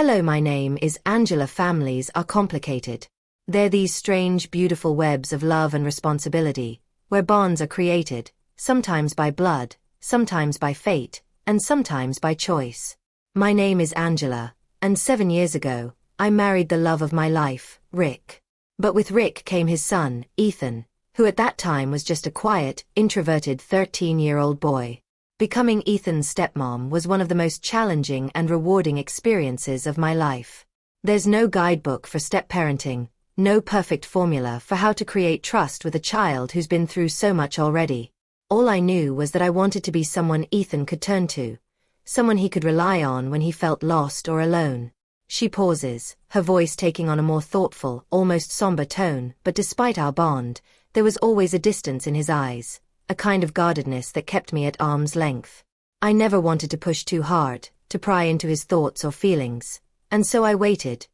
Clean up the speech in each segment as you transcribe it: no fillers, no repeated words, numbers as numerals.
Hello, my name is Angela. Families are complicated. They're these strange, beautiful webs of love and responsibility, where bonds are created, sometimes by blood, sometimes by fate, and sometimes by choice. My name is Angela, and 7 years ago, I married the love of my life, Rick. But with Rick came his son, Ethan, who at that time was just a quiet, introverted 13-year-old boy. Becoming Ethan's stepmom was one of the most challenging and rewarding experiences of my life. There's no guidebook for step-parenting, no perfect formula for how to create trust with a child who's been through so much already. All I knew was that I wanted to be someone Ethan could turn to, someone he could rely on when he felt lost or alone. She pauses, her voice taking on a more thoughtful, almost somber tone, but despite our bond, there was always a distance in his eyes, a kind of guardedness that kept me at arm's length. I never wanted to push too hard, to pry into his thoughts or feelings, and so I waited,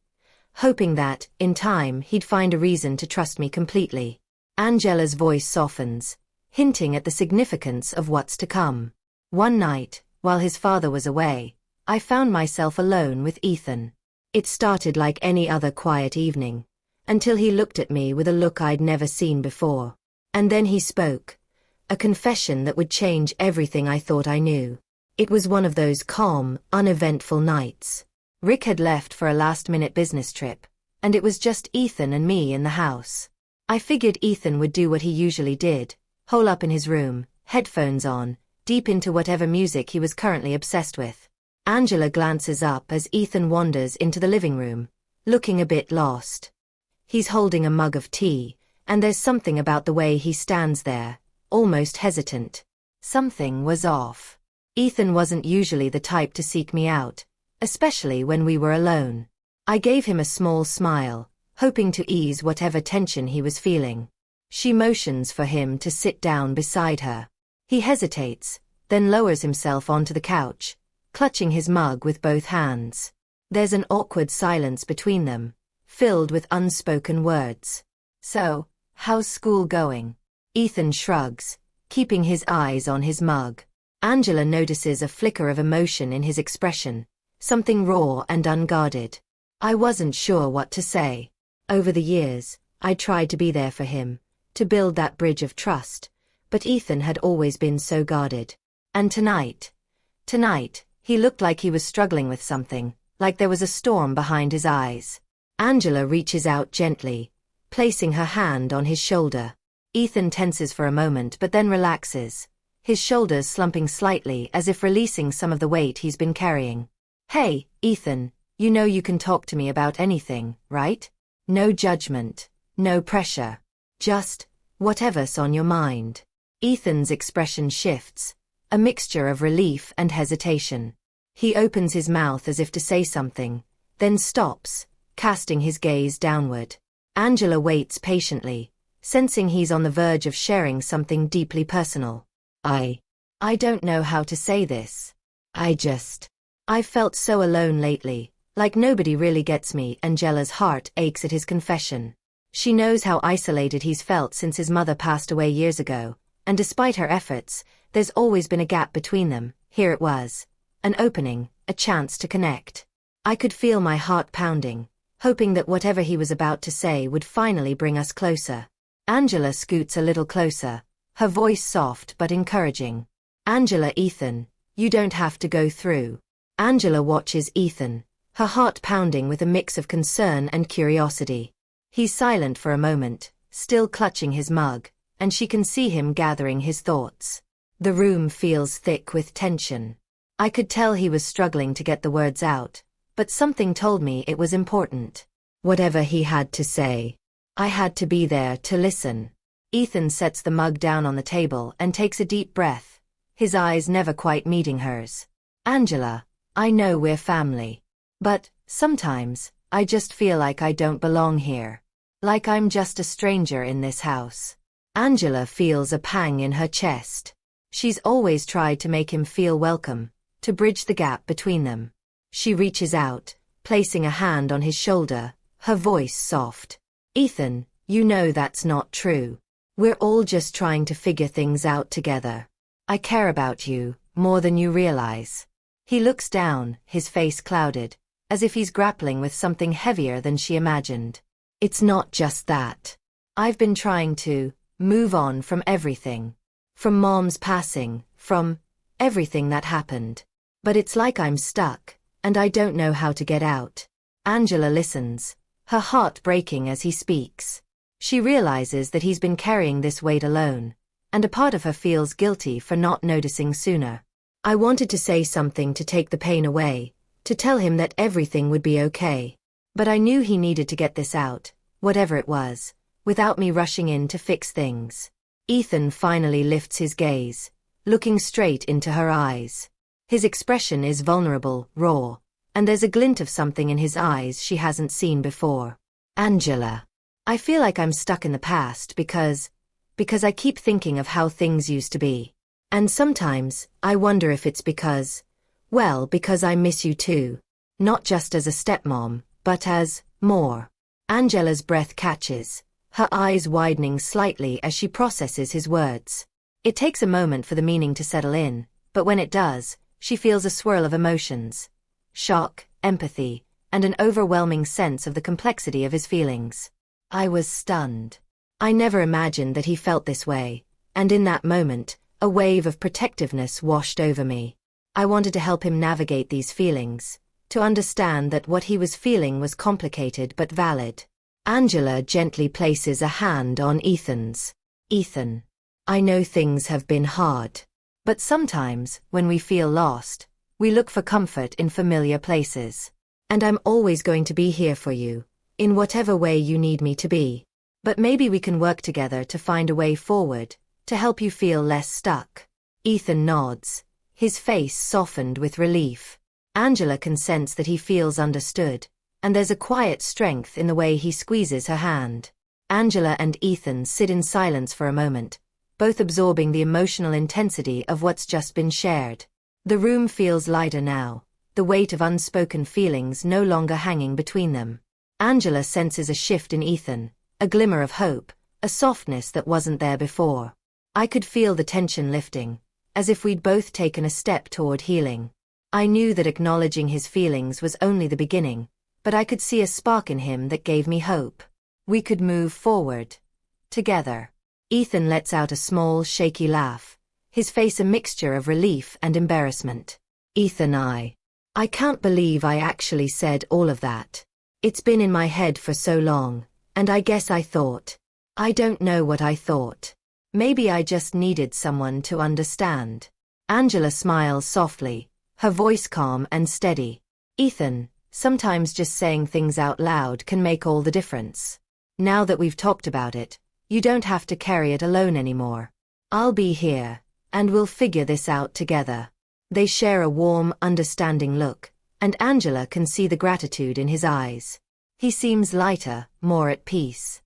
hoping that, in time, he'd find a reason to trust me completely. Angela's voice softens, hinting at the significance of what's to come. One night, while his father was away, I found myself alone with Ethan. It started like any other quiet evening, until he looked at me with a look I'd never seen before. And then he spoke. A confession that would change everything I thought I knew. It was one of those calm, uneventful nights. Rick had left for a last-minute business trip, and it was just Ethan and me in the house. I figured Ethan would do what he usually did, hole up in his room, headphones on, deep into whatever music he was currently obsessed with. Angela glances up as Ethan wanders into the living room, looking a bit lost. He's holding a mug of tea, and there's something about the way he stands there, almost hesitant. Something was off. Ethan wasn't usually the type to seek me out, especially when we were alone. I gave him a small smile, hoping to ease whatever tension he was feeling. She motions for him to sit down beside her. He hesitates, then lowers himself onto the couch, clutching his mug with both hands. There's an awkward silence between them, filled with unspoken words. "So, how's school going?" Ethan shrugs, keeping his eyes on his mug. Angela notices a flicker of emotion in his expression, something raw and unguarded. I wasn't sure what to say. Over the years, I tried to be there for him, to build that bridge of trust, but Ethan had always been so guarded. And tonight, he looked like he was struggling with something, like there was a storm behind his eyes. Angela reaches out gently, placing her hand on his shoulder. Ethan tenses for a moment but then relaxes, his shoulders slumping slightly as if releasing some of the weight he's been carrying. "Hey, Ethan, you know you can talk to me about anything, right? No judgment, no pressure. Just, whatever's on your mind." Ethan's expression shifts, a mixture of relief and hesitation. He opens his mouth as if to say something, then stops, casting his gaze downward. Angela waits patiently, sensing he's on the verge of sharing something deeply personal. I don't know how to say this. I've felt so alone lately, like nobody really gets me. Angela's heart aches at his confession. She knows how isolated he's felt since his mother passed away years ago, and despite her efforts, there's always been a gap between them. Here it was. An opening, a chance to connect. I could feel my heart pounding, hoping that whatever he was about to say would finally bring us closer. Angela scoots a little closer, her voice soft but encouraging. "Angela, Ethan, you don't have to go through." Angela watches Ethan, her heart pounding with a mix of concern and curiosity. He's silent for a moment, still clutching his mug, and she can see him gathering his thoughts. The room feels thick with tension. I could tell he was struggling to get the words out, but something told me it was important. Whatever he had to say, I had to be there to listen. Ethan sets the mug down on the table and takes a deep breath, his eyes never quite meeting hers. "Angela, I know we're family. But, sometimes, I just feel like I don't belong here. Like I'm just a stranger in this house." Angela feels a pang in her chest. She's always tried to make him feel welcome, to bridge the gap between them. She reaches out, placing a hand on his shoulder, her voice soft. "Ethan, you know that's not true. We're all just trying to figure things out together. I care about you, more than you realize." He looks down, his face clouded, as if he's grappling with something heavier than she imagined. It's not just that. I've been trying to move on from everything. From Mom's passing, from everything that happened. But it's like I'm stuck, and I don't know how to get out. Angela listens, her heart breaking as he speaks. She realizes that he's been carrying this weight alone, and a part of her feels guilty for not noticing sooner. I wanted to say something to take the pain away, to tell him that everything would be okay. But I knew he needed to get this out, whatever it was, without me rushing in to fix things. Ethan finally lifts his gaze, looking straight into her eyes. His expression is vulnerable, raw, and there's a glint of something in his eyes she hasn't seen before. Angela. I feel like I'm stuck in the past because I keep thinking of how things used to be. And sometimes, I wonder if it's because I miss you too. Not just as a stepmom, but as more. Angela's breath catches, her eyes widening slightly as she processes his words. It takes a moment for the meaning to settle in, but when it does, she feels a swirl of emotions. Shock, empathy, and an overwhelming sense of the complexity of his feelings. I was stunned. I never imagined that he felt this way, and in that moment, a wave of protectiveness washed over me. I wanted to help him navigate these feelings, to understand that what he was feeling was complicated but valid. Angela gently places a hand on Ethan's. Ethan, I know things have been hard. But sometimes, when we feel lost, we look for comfort in familiar places. And I'm always going to be here for you, in whatever way you need me to be. But maybe we can work together to find a way forward, to help you feel less stuck. Ethan nods, his face softened with relief. Angela can sense that he feels understood, and there's a quiet strength in the way he squeezes her hand. Angela and Ethan sit in silence for a moment, both absorbing the emotional intensity of what's just been shared. The room feels lighter now, the weight of unspoken feelings no longer hanging between them. Angela senses a shift in Ethan, a glimmer of hope, a softness that wasn't there before. I could feel the tension lifting, as if we'd both taken a step toward healing. I knew that acknowledging his feelings was only the beginning, but I could see a spark in him that gave me hope. We could move forward. Together. Ethan lets out a small, shaky laugh, his face a mixture of relief and embarrassment. Ethan, I can't believe I actually said all of that. It's been in my head for so long, and I guess I don't know what I thought. Maybe I just needed someone to understand. Angela smiles softly, her voice calm and steady. Ethan, sometimes just saying things out loud can make all the difference. Now that we've talked about it, you don't have to carry it alone anymore. I'll be here, and we'll figure this out together. They share a warm, understanding look, and Angela can see the gratitude in his eyes. He seems lighter, more at peace.